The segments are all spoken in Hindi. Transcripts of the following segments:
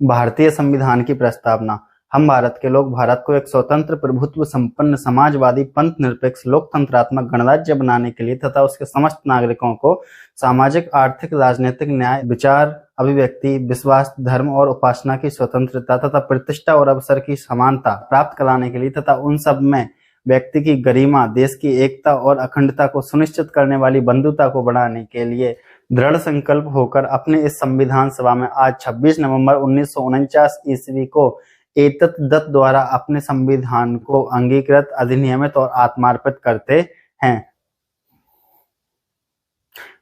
भारतीय संविधान की प्रस्तावना। हम भारत के लोग भारत को एक स्वतंत्र प्रभुत्व संपन्न समाजवादी पंथ निरपेक्ष लोकतंत्रात्मक गणराज्य बनाने के लिए तथा उसके समस्त नागरिकों को सामाजिक आर्थिक राजनीतिक न्याय विचार अभिव्यक्ति विश्वास धर्म और उपासना की स्वतंत्रता तथा प्रतिष्ठा और अवसर की समानता प्राप्त कराने के लिए तथा उन सब में व्यक्ति की गरिमा देश की एकता और अखंडता को सुनिश्चित करने वाली बंधुता को बढ़ाने के लिए दृढ़ संकल्प होकर अपने इस संविधान सभा में आज 26 नवंबर 1949 ईस्वी को एतद्दत्त द्वारा अपने संविधान को अंगीकृत अधिनियमित और आत्मार्पित करते हैं।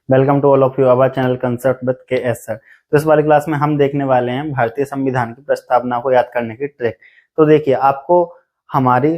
Welcome to all of you our channel concept with K S sir. तो इस वाली क्लास में हम देखने वाले हैं भारतीय संविधान की प्रस्तावना को याद करने की ट्रिक। तो देखिए, आपको हमारी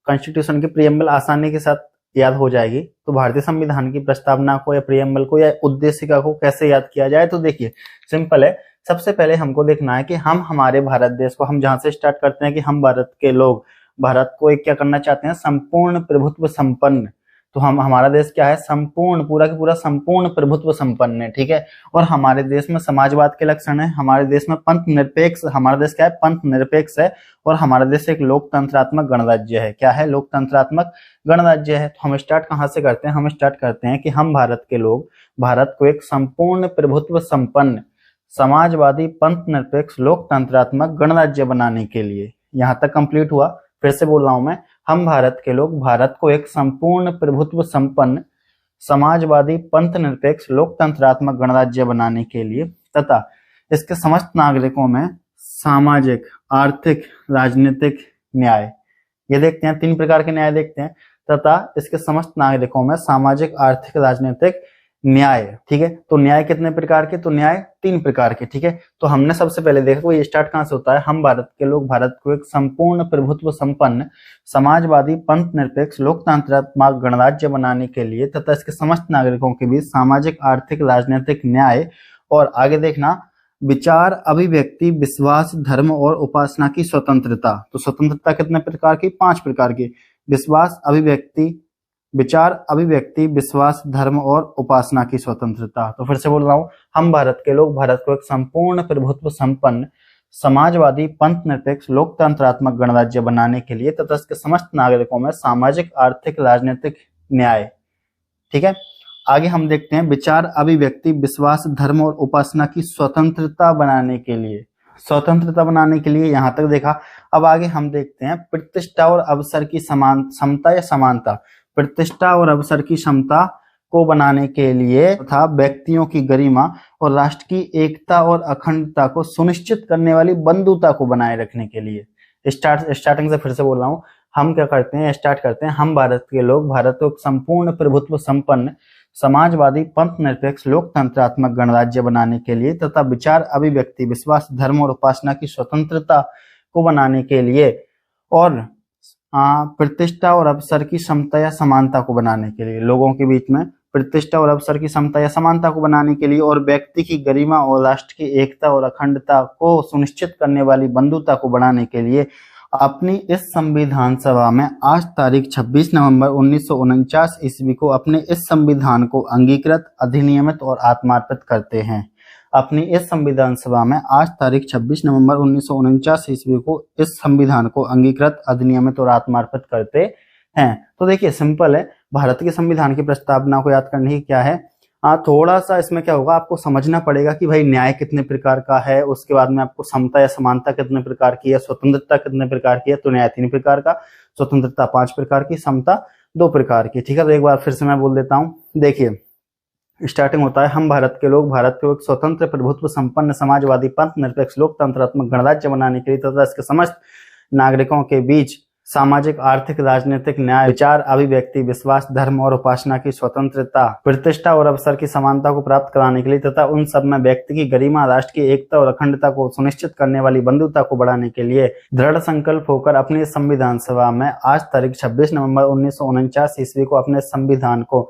कॉन्स्टिट्यूशन की प्रीएम्बल आसानी के साथ याद हो जाएगी। तो भारतीय संविधान की प्रस्तावना को या प्रीएम्बल को या उद्देशिका को कैसे याद किया जाए, तो देखिए सिंपल है। सबसे पहले हमको देखना है कि हम हमारे भारत देश को, हम जहां से स्टार्ट करते हैं कि हम भारत के लोग भारत को एक क्या करना चाहते हैं, संपूर्ण प्रभुत्व संपन्न। तो हम हमारा देश क्या है, संपूर्ण पूरा का पूरा संपूर्ण प्रभुत्व संपन्न है, ठीक है। और हमारे देश में समाजवाद के लक्षण है, हमारे देश में पंथ निरपेक्ष, हमारा देश क्या है, पंथ निरपेक्ष है। और हमारा देश एक लोकतंत्रात्मक गणराज्य है। क्या है, लोकतंत्रात्मक गणराज्य है। तो हम स्टार्ट कहाँ से करते हैं, हम स्टार्ट करते हैं कि हम भारत के लोग भारत को एक संपूर्ण प्रभुत्व संपन्न समाजवादी पंथ निरपेक्ष लोकतंत्रात्मक गणराज्य बनाने के लिए, यहां तक कंप्लीट हुआ। फिर से बोल रहा हूं मैं, हम भारत के लोग भारत को एक संपूर्ण प्रभुत्व संपन्न समाजवादी पंथ निरपेक्ष लोकतंत्रात्मक गणराज्य बनाने के लिए तथा इसके समस्त नागरिकों में सामाजिक आर्थिक राजनीतिक न्याय, ये देखते हैं 3 प्रकार के न्याय देखते हैं, तथा इसके समस्त नागरिकों में सामाजिक आर्थिक राजनीतिक न्याय, ठीक है। तो न्याय कितने प्रकार के, तो न्याय 3 प्रकार के, ठीक है। तो हमने सबसे पहले देखा ये स्टार्ट कहां से होता है, हम भारत के लोग भारत को एक संपूर्ण प्रभुत्व संपन्न समाजवादी पंथ निरपेक्ष लोकतंत्रात्मक गणराज्य बनाने के लिए तथा इसके समस्त नागरिकों के बीच सामाजिक आर्थिक राजनीतिक न्याय, और आगे देखना विचार अभिव्यक्ति विश्वास धर्म और उपासना की स्वतंत्रता। तो स्वतंत्रता कितने प्रकार की, 5 प्रकार की, विश्वास अभिव्यक्ति विचार अभिव्यक्ति विश्वास धर्म और उपासना की स्वतंत्रता। तो फिर से बोल रहा हूं, हम भारत के लोग भारत को एक संपूर्ण प्रभुत्व संपन्न समाजवादी पंथ निरपेक्ष लोकतंत्रात्मक गणराज्य बनाने के लिए तथा इसके समस्त नागरिकों में सामाजिक आर्थिक राजनीतिक न्याय, ठीक है। आगे हम देखते हैं विचार अभिव्यक्ति विश्वास धर्म और उपासना की स्वतंत्रता बनाने के लिए, स्वतंत्रता बनाने के लिए यहां तक देखा। अब आगे हम देखते हैं प्रतिष्ठा और अवसर की समता या समानता, प्रतिष्ठा और अवसर की क्षमता को बनाने के लिए तथा व्यक्तियों की गरिमा और राष्ट्र की एकता और अखंडता को सुनिश्चित करने वाली बंधुता को बनाए रखने के लिए। स्टार्टिंग से फिर से बोल रहा हूं, हम क्या करते हैं, स्टार्ट करते हैं, हम भारत के लोग भारत को संपूर्ण प्रभुत्व संपन्न समाजवादी पंथ निरपेक्ष लोकतंत्रात्मक गणराज्य बनाने के लिए तथा विचार अभिव्यक्ति विश्वास धर्म और उपासना की स्वतंत्रता को बनाने के लिए और प्रतिष्ठा और अवसर की समता या समानता को बनाने के लिए, लोगों के बीच में प्रतिष्ठा और अवसर की समता या समानता को बनाने के लिए और व्यक्ति की गरिमा और राष्ट्र की एकता और अखंडता को सुनिश्चित करने वाली बंधुता को बढ़ाने के लिए अपनी इस संविधान सभा में आज तारीख 26 नवंबर 1949 ईस्वी को अपने इस संविधान को अंगीकृत अधिनियमित और आत्मार्पित करते हैं। अपनी इस संविधान सभा में आज तारीख 26 नवंबर 1949 ईस्वी को इस संविधान को अंगीकृत अधिनियमित और आत्मार्पित करते हैं। तो देखिए सिंपल है, भारत के संविधान की प्रस्तावना को याद करने की क्या है, थोड़ा सा इसमें क्या होगा, आपको समझना पड़ेगा कि भाई न्याय कितने प्रकार का है, उसके बाद में आपको समता या समानता कितने प्रकार की है, स्वतंत्रता कितने प्रकार की है। तो न्याय 3 प्रकार का, स्वतंत्रता 5 प्रकार की, समता 2 प्रकार की, ठीक है। तो एक बार फिर से मैं बोल देता हूँ, देखिए स्टार्टिंग होता है, हम भारत के लोग भारत को एक स्वतंत्र प्रभुत्व संपन्न समाजवादी पंथ निरपेक्ष लोकतंत्रात्मक गणराज्य बनाने के लिए तथा इसके समस्त नागरिकों के बीच सामाजिक आर्थिक राजनीतिक न्याय विचार अभिव्यक्ति विश्वास धर्म और उपासना की स्वतंत्रता प्रतिष्ठा और अवसर की समानता को प्राप्त कराने के लिए तथा उन सब में व्यक्ति की गरिमा राष्ट्र की एकता और अखंडता को सुनिश्चित करने वाली बंधुता को बढ़ाने के लिए दृढ़ संकल्प होकर अपनी संविधान सभा में आज तारीख 26 नवंबर 1949 ईस्वी को अपने संविधान को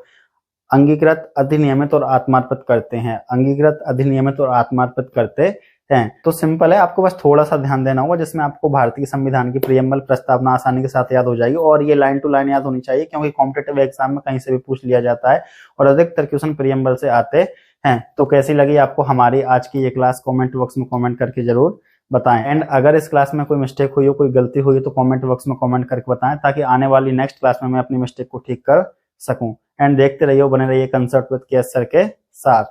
अंगीकृत अधिनियमित और आत्मार्पित करते हैं, अंगीकृत अधिनियमित और आत्मार्पित करते हैं। तो सिंपल है, आपको बस थोड़ा सा ध्यान देना होगा जिसमें आपको भारतीय संविधान की प्रीएम्बल प्रस्तावना आसानी के साथ याद हो जाएगी और ये लाइन टू लाइन याद होनी चाहिए क्योंकि कॉम्पिटिटिव एग्जाम में कहीं से भी पूछ लिया जाता है और अधिकतर क्वेश्चन प्रीएम्बल से आते हैं। तो कैसी लगी आपको हमारी आज की ये क्लास, कमेंट बॉक्स में कमेंट करके जरूर बताएं। एंड अगर इस क्लास में कोई मिस्टेक हुई हो, कोई गलती हुई हो, तो कमेंट बॉक्स में कमेंट करके बताएं, ताकि आने वाली नेक्स्ट क्लास में मैं अपनी मिस्टेक को ठीक कर सकूं। एंड देखते रहिए, बने रहिए concept with K S sir के साथ।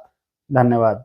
धन्यवाद।